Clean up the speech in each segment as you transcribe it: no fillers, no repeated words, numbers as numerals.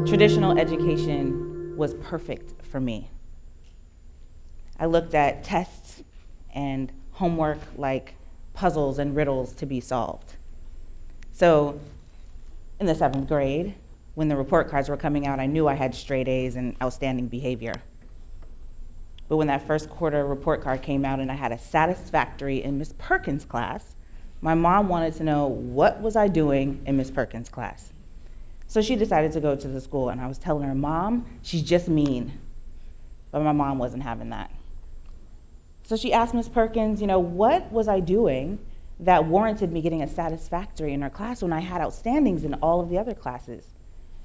Traditional education was perfect for me. I looked at tests and homework like puzzles and riddles to be solved. So in the 7th grade, when the report cards were coming out, I knew I had straight A's and outstanding behavior. But when that first quarter report card came out and I had a satisfactory in Miss Perkins' class, my mom wanted to know what was I doing in Miss Perkins' class. So she decided to go to the school, and I was telling her, Mom, she's just mean. But my mom wasn't having that. So she asked Miss Perkins, what was I doing that warranted me getting a satisfactory in her class when I had outstandings in all of the other classes?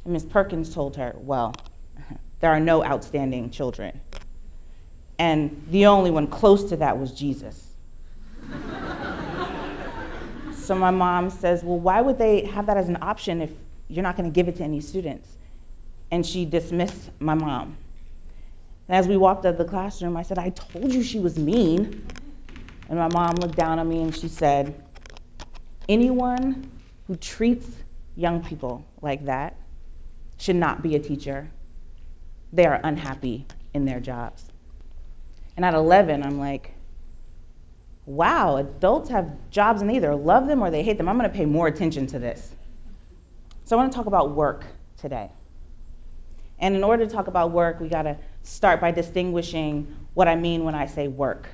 And Miss Perkins told her, well, there are no outstanding children. And the only one close to that was Jesus. So my mom says, well, why would they have that as an option if you're not going to give it to any students? And she dismissed my mom. And as we walked out of the classroom, I said, I told you she was mean. And my mom looked down at me and she said, anyone who treats young people like that should not be a teacher. They are unhappy in their jobs. And at 11, I'm like, wow, adults have jobs and they either love them or they hate them. I'm going to pay more attention to this. So I want to talk about work today. And in order to talk about work, we got to start by distinguishing what I mean when I say work.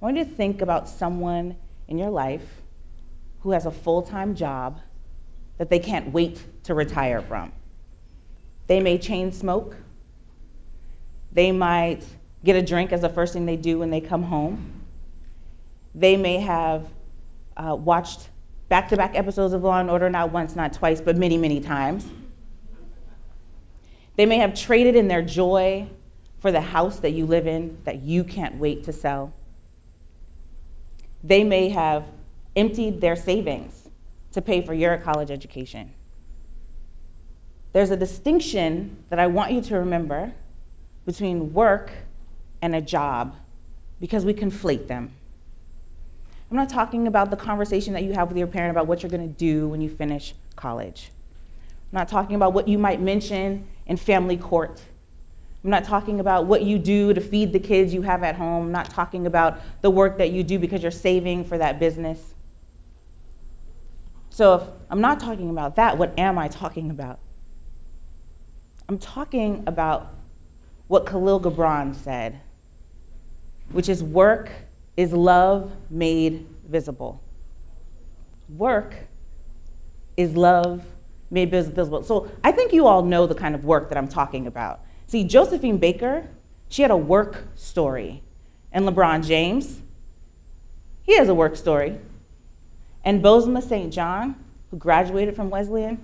I want you to think about someone in your life who has a full-time job that they can't wait to retire from. They may chain smoke. They might get a drink as the first thing they do when they come home. They may have watched back-to-back episodes of Law & Order, not once, not twice, but many, many times. They may have traded in their joy for the house that you live in that you can't wait to sell. They may have emptied their savings to pay for your college education. There's a distinction that I want you to remember between work and a job because we conflate them. I'm not talking about the conversation that you have with your parent about what you're going to do when you finish college. I'm not talking about what you might mention in family court. I'm not talking about what you do to feed the kids you have at home. I'm not talking about the work that you do because you're saving for that business. So if I'm not talking about that, what am I talking about? I'm talking about what Khalil Gibran said, which is work is love made visible. Work is love made visible. So I think you all know the kind of work that I'm talking about. See, Josephine Baker, she had a work story. And Lebron James, he has a work story. And Bozoma St. John, who graduated from Wesleyan,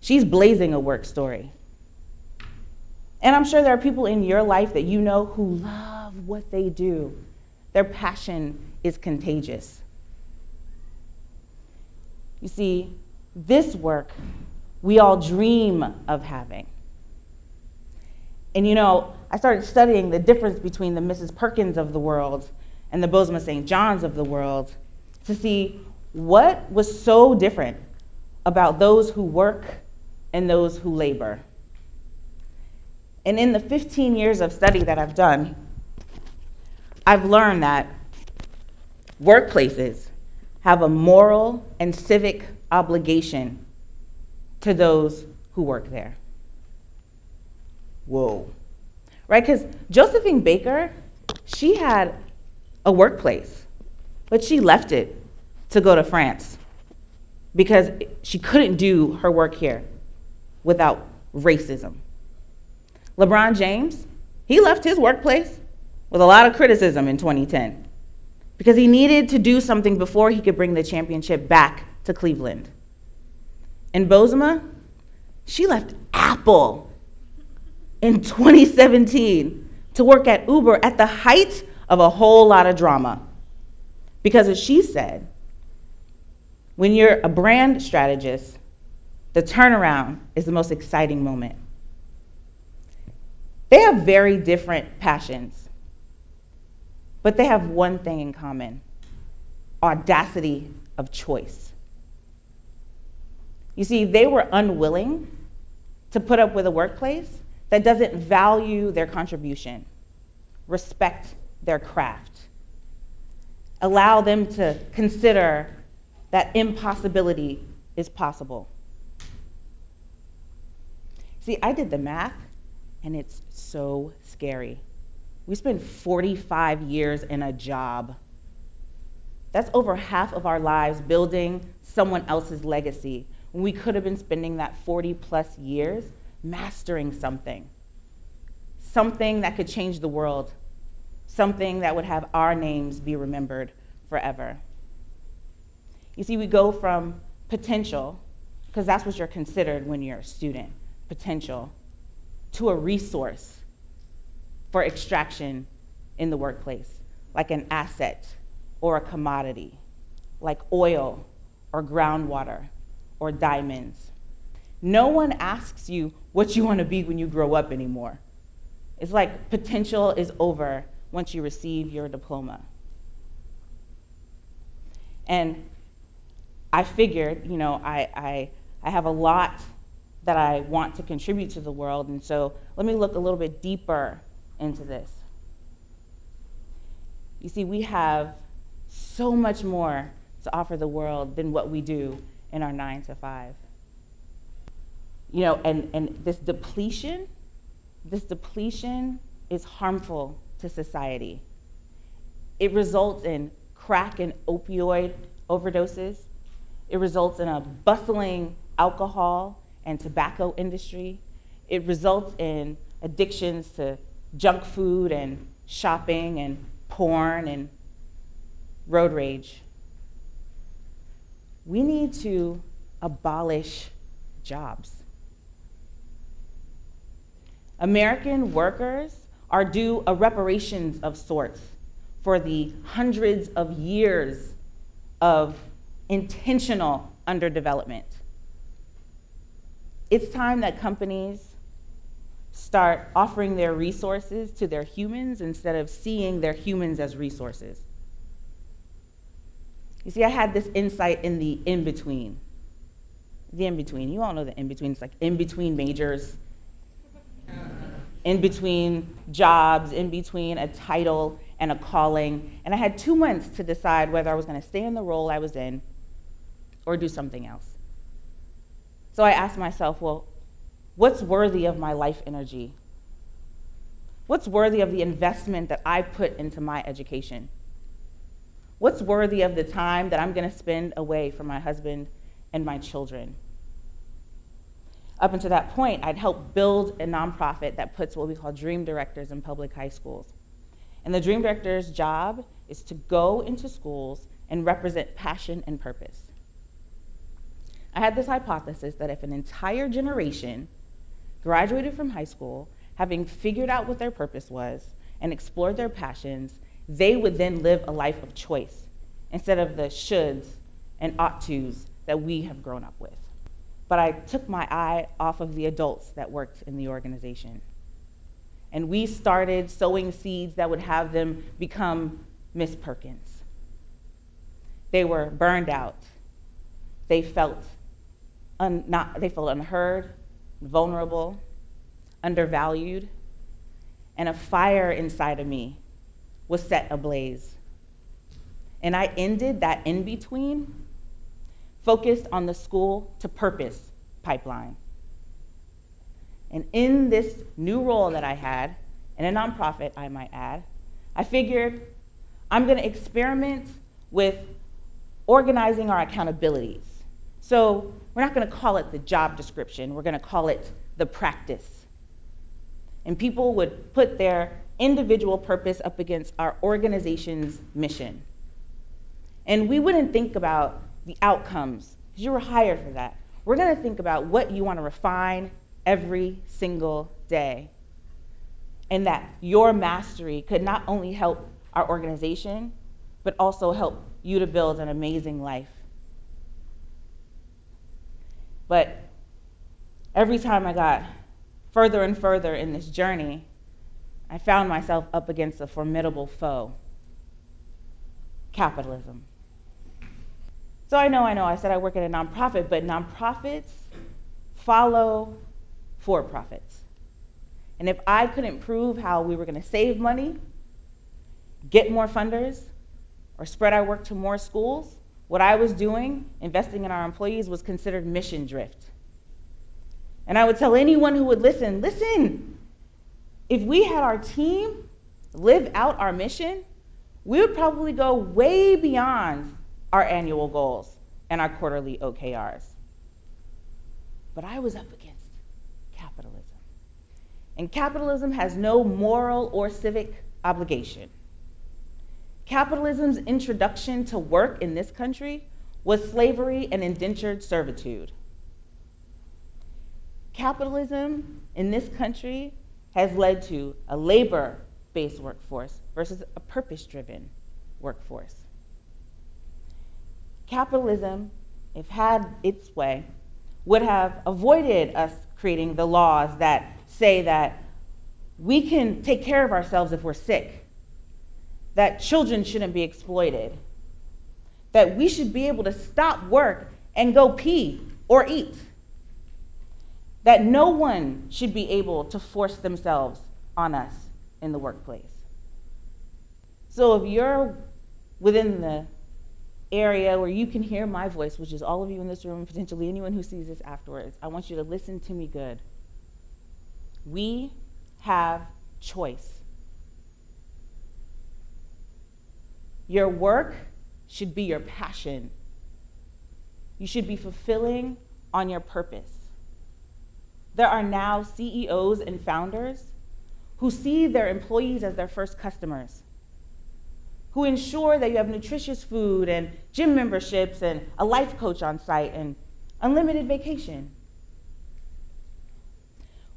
she's blazing a work story. And I'm sure there are people in your life that you know who love what they do. Their passion is contagious. You see, this work we all dream of having. And I started studying the difference between the Mrs. Perkins of the world and the Bozoma St. Johns of the world to see what was so different about those who work and those who labor. And in the 15 years of study that I've done, I've learned that workplaces have a moral and civic obligation to those who work there. Whoa. Right? Because Josephine Baker, she had a workplace, but she left it to go to France because she couldn't do her work here without racism. LeBron James, he left his workplace with a lot of criticism in 2010 because he needed to do something before he could bring the championship back to Cleveland. And Bozoma, she left Apple in 2017 to work at Uber at the height of a whole lot of drama. Because as she said, when you're a brand strategist, the turnaround is the most exciting moment. They have very different passions, but they have one thing in common. audacity of choice. You see, they were unwilling to put up with a workplace that doesn't value their contribution, respect their craft, allow them to consider that impossibility is possible. See, I did the math, and it's so scary. We spend 45 years in a job. That's over half of our lives building someone else's legacy, when we could have been spending that 40+ years mastering something that could change the world, something that would have our names be remembered forever. You see, we go from potential, because that's what you're considered when you're a student, potential, to a resource for extraction in the workplace, like an asset or a commodity, like oil or groundwater or diamonds. No one asks you what you want to be when you grow up anymore. It's like potential is over once you receive your diploma. And I figured, I have a lot that I want to contribute to the world, and so let me look a little bit deeper into this. You see, we have so much more to offer the world than what we do in our 9 to 5. And this depletion is harmful to society. It results in crack and opioid overdoses. It results in a bustling alcohol and tobacco industry. It results in addictions to junk food and shopping and porn and road rage. We need to abolish jobs. American workers are due a reparations of sorts for the hundreds of years of intentional underdevelopment. It's time that companies start offering their resources to their humans instead of seeing their humans as resources. You see, I had this insight in the in-between. The in-between, you all know the in-between. It's like in-between majors, in between jobs, in between a title and a calling. And I had 2 months to decide whether I was going to stay in the role I was in or do something else. So I asked myself, well, what's worthy of my life energy? What's worthy of the investment that I put into my education? What's worthy of the time that I'm going to spend away from my husband and my children? Up until that point, I'd helped build a nonprofit that puts what we call dream directors in public high schools. And the dream director's job is to go into schools and represent passion and purpose. I had this hypothesis that if an entire generation graduated from high school, having figured out what their purpose was and explored their passions, they would then live a life of choice instead of the shoulds and ought-tos that we have grown up with. But I took my eye off of the adults that worked in the organization. And we started sowing seeds that would have them become Miss Perkins. They were burned out. They felt unheard, vulnerable, undervalued, and a fire inside of me was set ablaze. And I ended that in-between, focused on the school to purpose pipeline. And in this new role that I had, in a nonprofit, I might add, I figured I'm going to experiment with organizing our accountabilities. So we're not going to call it the job description, we're going to call it the practice. And people would put their individual purpose up against our organization's mission. And we wouldn't think about the outcomes, because you were hired for that. We're going to think about what you want to refine every single day. And that your mastery could not only help our organization, but also help you to build an amazing life. But every time I got further and further in this journey, I found myself up against a formidable foe: capitalism. So I know, I said I work at a nonprofit, but nonprofits follow for-profits. And if I couldn't prove how we were going to save money, get more funders, or spread our work to more schools, what I was doing, investing in our employees, was considered mission drift. And I would tell anyone who would listen, if we had our team live out our mission, we would probably go way beyond our annual goals and our quarterly OKRs. But I was up against capitalism. And capitalism has no moral or civic obligation. Capitalism's introduction to work in this country was slavery and indentured servitude. Capitalism in this country has led to a labor-based workforce versus a purpose-driven workforce. Capitalism, if had its way, would have avoided us creating the laws that say that we can take care of ourselves if we're sick, that children shouldn't be exploited, that we should be able to stop work and go pee or eat, that no one should be able to force themselves on us in the workplace. So if you're within the area where you can hear my voice, which is all of you in this room, and potentially anyone who sees this afterwards, I want you to listen to me good. We have choice. Your work should be your passion. You should be fulfilling on your purpose. There are now CEOs and founders who see their employees as their first customers, who ensure that you have nutritious food and gym memberships and a life coach on site and unlimited vacation.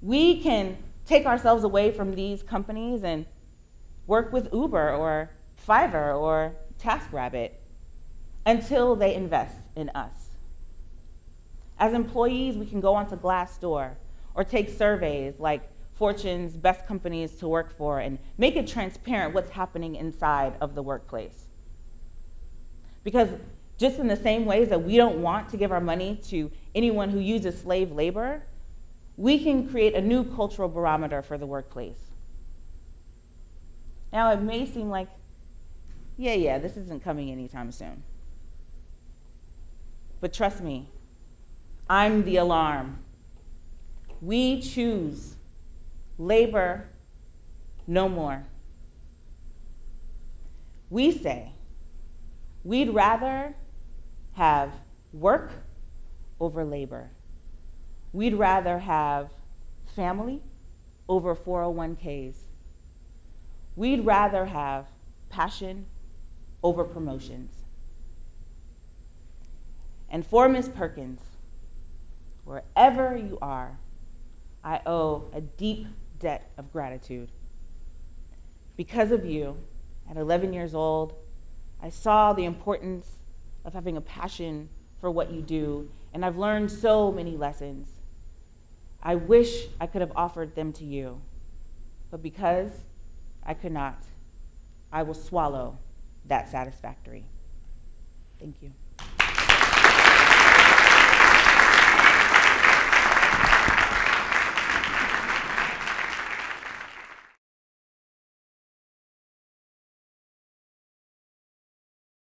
We can take ourselves away from these companies and work with Uber or Fiverr or TaskRabbit until they invest in us. As employees, we can go onto Glassdoor or take surveys like Fortune's best companies to work for and make it transparent what's happening inside of the workplace. Because just in the same ways that we don't want to give our money to anyone who uses slave labor, we can create a new cultural barometer for the workplace. Now, it may seem like, yeah, this isn't coming anytime soon. But trust me, I'm the alarm. We choose labor no more. We say we'd rather have work over labor. We'd rather have family over 401ks. We'd rather have passion over promotions. And for Ms. Perkins, wherever you are, I owe a deep debt of gratitude. Because of you, at 11 years old, I saw the importance of having a passion for what you do, and I've learned so many lessons. I wish I could have offered them to you, but because I could not, I will swallow that satisfactory. Thank you.